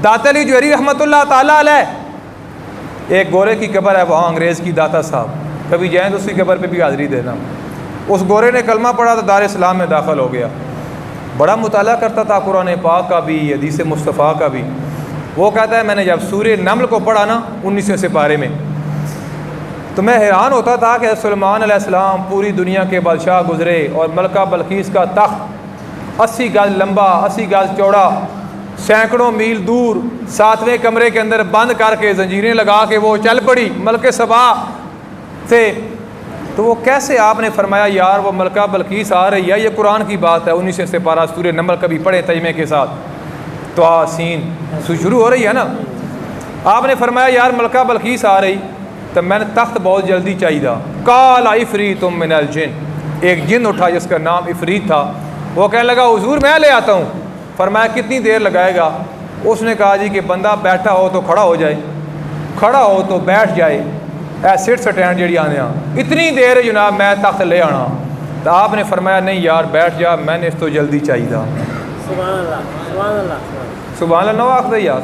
दाता अली जौहरी रहमतुल्लाह ताला अलैह, एक गोरे की कब्र है वहाँ, अंग्रेज़ की दाता साहब, कभी जाएँ तो उसकी कब्र पे भी हाज़िरी देना। उस गोरे ने कलमा पढ़ा तो दार इस्लाम में दाखिल हो गया। बड़ा मुताला करता था कुरान पाक का भी, हदीस मुस्तफ़ा का भी। वो कहता है मैंने जब सूरह नमल को पढ़ा ना 19वें सिपारे में, तो मैं हैरान होता था कि सुलेमान अलैहिस्सलाम पूरी दुनिया के बादशाह गुज़रे और मलका बल्कीस का तख्त 80 गज लंबा 80 गज चौड़ा, सैकड़ों मील दूर 7वें कमरे के अंदर बंद करके जंजीरें लगा के वो चल पड़ी मलके सबा से। तो वो कैसे आपने फरमाया यार वो मलका बल्कीस आ रही है, ये कुरान की बात है, 19वें सिपारा सूरह नमल कभी पढ़े तजमे के साथ, तो सीन शुरू हो रही है ना। आपने फरमाया यार मलका बल्कीस आ रही, तो मैंने तख्त बहुत जल्दी चाहिए। काला इफ़रीत मिनल जिन, एक जिन उठा जिसका नाम इफ़रीत था, वो कहने लगा हुजूर मैं ले आता हूँ। फरमाया कितनी देर लगाएगा? उसने कहा जी कि बंदा बैठा हो तो खड़ा हो जाए, खड़ा हो तो बैठ जाए, सिट स्टैंड जी आने इतनी देर जनाब मैं तख्त ले आना। तो आपने फरमाया नहीं यार बैठ जा, मैंने इस तो जल्दी चाहिए। सुभान अल्लाह नो आखदे यार,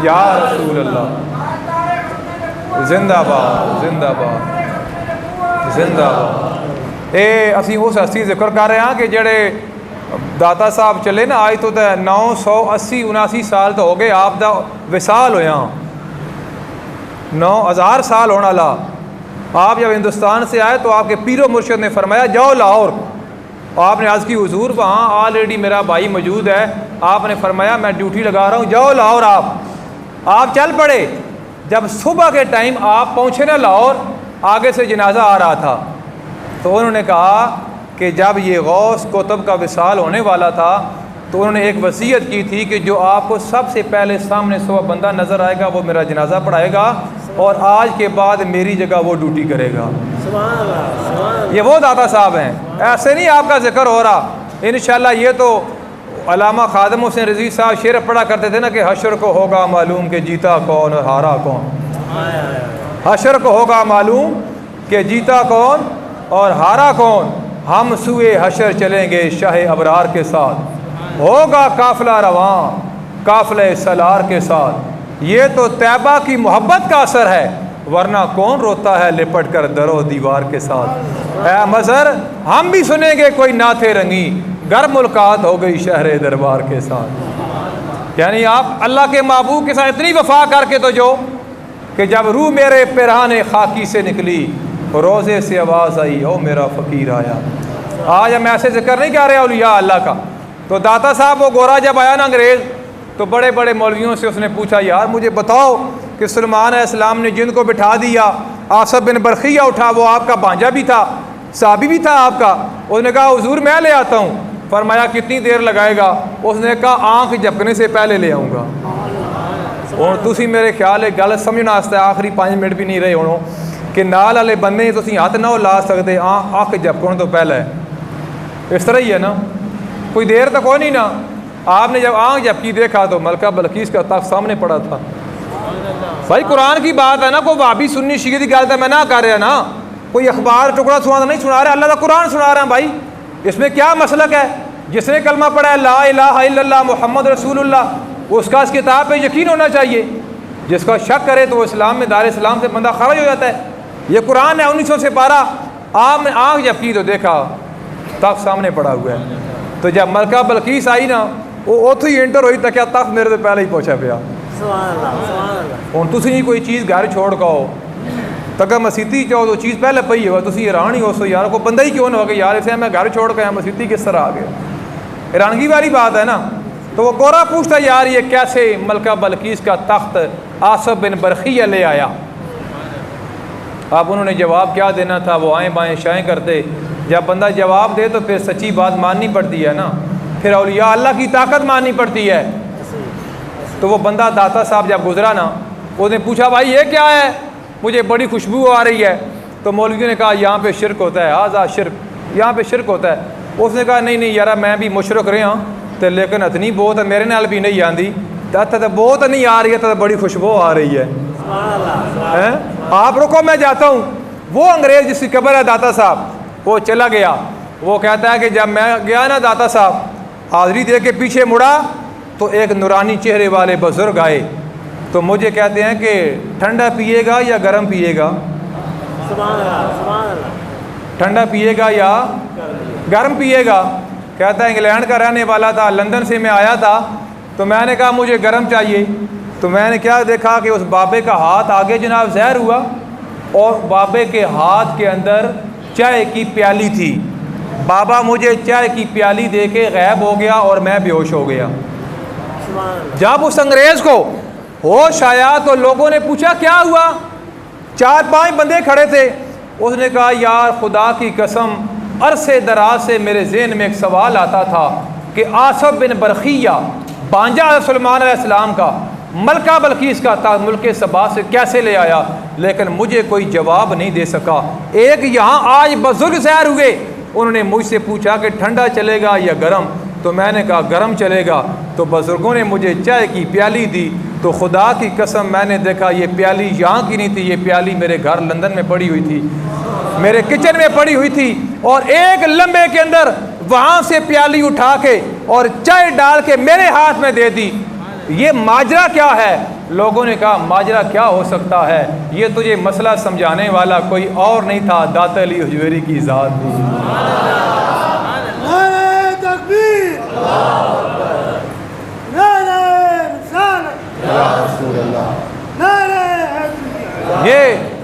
या रसूल अल्लाह, जिंदाबाद जिंदाबाद जिंदाबाद। ये असी उस हस्ती जिक्र कर रहे हैं कि जड़े दाता साहब चले ना, आज तो 980-79 साल तो हो गए आप दा विसाल होया, 9000 साल होने ला। आप जब हिंदुस्तान से आए तो आपके पीरो मुर्शिद ने फरमाया जाओ लाहौर। आपने आज की हुजूर वहाँ ऑलरेडी मेरा भाई मौजूद है, आपने फरमाया मैं ड्यूटी लगा रहा हूँ, जाओ लाहौर। आप चल पड़े। जब सुबह के टाइम आप पहुँचे ना लाहौर, आगे से जनाजा आ रहा था, तो उन्होंने कहा कि जब ये गौस कुतुब का विसाल होने वाला था तो उन्होंने एक वसीयत की थी कि जो आपको सबसे पहले सामने सुबह बंदा नज़र आएगा वो मेरा जनाजा पढ़ाएगा और आज के बाद मेरी जगह वो ड्यूटी करेगा। ये वो दाता साहब हैं, ऐसे नहीं आपका जिक्र हो रहा। इंशाल्लाह ये तो अल्लामा खादिम हुसैन रज़ी साहब शेर पढ़ा करते थे ना कि हशर को होगा मालूम कि जीता कौन और हारा कौन। हशर को होगा मालूम कि जीता कौन और हारा कौन, हम सुए हशर चलेंगे शाह अबरार के साथ, होगा काफिला रवां काफिले सलार के साथ। ये तो तैबा की मोहब्बत का असर है, वरना कौन रोता है लिपट कर दरो दीवार के साथ। ऐ मज़र हम भी सुनेंगे कोई नाते रंगी, गर मुलाकात हो गई शहर दरबार के साथ। यानी आप अल्लाह के महबूब के साथ इतनी वफा करके तो जो कि जब रूह मेरे पिरहाने खाकी से निकली, रोज़े से आवाज़ आई ओ मेरा फ़कीर आया। आज हम ऐसे जिक्र नहीं कर रहे औलिया अल्लाह का। तो दाता साहब वो गोरा जब आया ना अंग्रेज़, तो बड़े बड़े मौलवियों से उसने पूछा यार मुझे बताओ कि सुलेमान अलैहिस्सलाम ने जिन को बिठा दिया, आसफ बिन बरखिया उठा, वो आपका भांजा भी था, साहबी भी था आपका। उसने कहा हुजूर मैं ले आता हूँ। फरमाया कितनी देर लगाएगा? उसने कहा आँख झपकने से पहले ले आऊँगा। और तुसी मेरे ख्याल है गल समझना आस्ते आखिरी 5 मिनट भी नहीं रहे होनो कि नाल वाले बंदे तुसी हाथ ना ला सकते आँख झपकने तो पहले। इस तरह ही है ना, कोई देर तक हो नहीं ना। आपने जब आँख झपकी देखा तो मलका बल्कीस का तख्त सामने पड़ा था। भाई कुरान की बात है ना, कोई वाबी सुन्नी शिया की गल तो मैं ना कर रहा ना, कोई अखबार टुकड़ा सुना नहीं सुना रहा, अल्लाह का कुरान सुना रहा है। भाई इसमें क्या मसलक है? जिसने कलमा पढ़ा है ला इलाहा इल्लल्लाह मुहम्मद रसूलुल्लाह, उसका इस किताब पे यकीन होना चाहिए। जिसका शक करे तो वो इस्लाम में दार इस्लाम से बंदा खारिज हो जाता है। ये कुरान है 1900 से 12। आपने आँख झपकी तो देखा तख्त सामने पड़ा हुआ है। तो जब मलका बल्कीस आई ना, वो उतो ही एंटर हुई तो क्या तख्त मेरे तो पहले ही पहुँचा पाया। हूँ तुम नहीं कोई चीज़ घर छोड़ कहो तक मसीती चाहो तो चीज़ पहले पई हो, तुम हैरान ही हो सो यार को बंदा ही क्यों ना हो गया यार इसे मैं घर छोड़ के मसीती किस तरह आ गया। हैरानगी वाली बात है ना। तो वो गोरा पूछता यार ये कैसे मलका बल्कीस का तख्त आसफ बिन बरखिया ले आया? अब उन्होंने जवाब क्या देना था, वो आएँ बाएँ शाएँ करते। जब बंदा जवाब दे तो फिर सच्ची बात माननी पड़ती है ना, फिर औलिया अल्लाह की ताकत माननी पड़ती है। तो वो बंदा दाता साहब जब गुजरा ना, उसने पूछा भाई ये क्या है, मुझे बड़ी खुशबू आ रही है। तो मौलवी ने कहा यहाँ पे शिरक होता है, आज़ा शिरक, यहाँ पे शिरक होता है। उसने कहा नहीं नहीं यार मैं भी मुशरक रहा तो लेकिन इतनी बहुत मेरे नाल भी नहीं आती, तो बहुत नहीं आ रही है, तो बड़ी खुशबू आ रही है। आप रुको मैं जाता हूँ। वो अंग्रेज़ जिसकी कब्र है दाता साहब, वो चला गया। वो कहता है कि जब मैं गया ना दाता साहब, हाज़री दे के पीछे मुड़ा तो एक नूरानी चेहरे वाले बुज़ुर्ग आए, तो मुझे कहते हैं कि ठंडा पिएगा या गर्म पिएगा? ठंडा पिएगा या गर्म पिएगा? कहता है इंग्लैंड का रहने वाला था, लंदन से मैं आया था, तो मैंने कहा मुझे गर्म चाहिए। तो मैंने क्या देखा कि उस बाबे का हाथ आगे जनाब ज़हर हुआ और बाबे के हाथ के अंदर चाय की प्याली थी। बाबा मुझे चाय की प्याली दे के गायब हो गया और मैं बेहोश हो गया। जब उस अंग्रेज़ को होश आया तो लोगों ने पूछा क्या हुआ? 4-5 बंदे खड़े थे। उसने कहा यार खुदा की कसम, अरसे दराज से मेरे जहन में एक सवाल आता था कि आसफ बिन बरखिया बांजा सलमान अलैहिस्सलाम का मलका बल्कीस का था मुल्क सबा से कैसे ले आया, लेकिन मुझे कोई जवाब नहीं दे सका। एक यहाँ आज बुजुर्ग सैर हुए, उन्होंने मुझसे पूछा कि ठंडा चलेगा या गर्म, तो मैंने कहा गर्म चलेगा। तो बुजुर्गों ने मुझे चाय की प्याली दी, तो खुदा की कसम मैंने देखा ये प्याली यहाँ की नहीं थी, ये प्याली मेरे घर लंदन में पड़ी हुई थी, मेरे किचन में पड़ी हुई थी, और एक लम्बे के अंदर वहाँ से प्याली उठा के और चाय डाल के मेरे हाथ में दे दी। ये माजरा क्या है? लोगों ने कहा माजरा क्या हो सकता है, ये तुझे मसला समझाने वाला कोई और नहीं था, दाता अली हुजवेरी की ज़ात थी। ये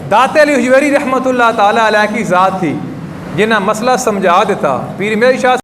दाता अली हुजवेरी रहमतुल्लाह ताला अलैह की ज़ात थी, जिन्हें मसला समझा देता पीर मेरी शाह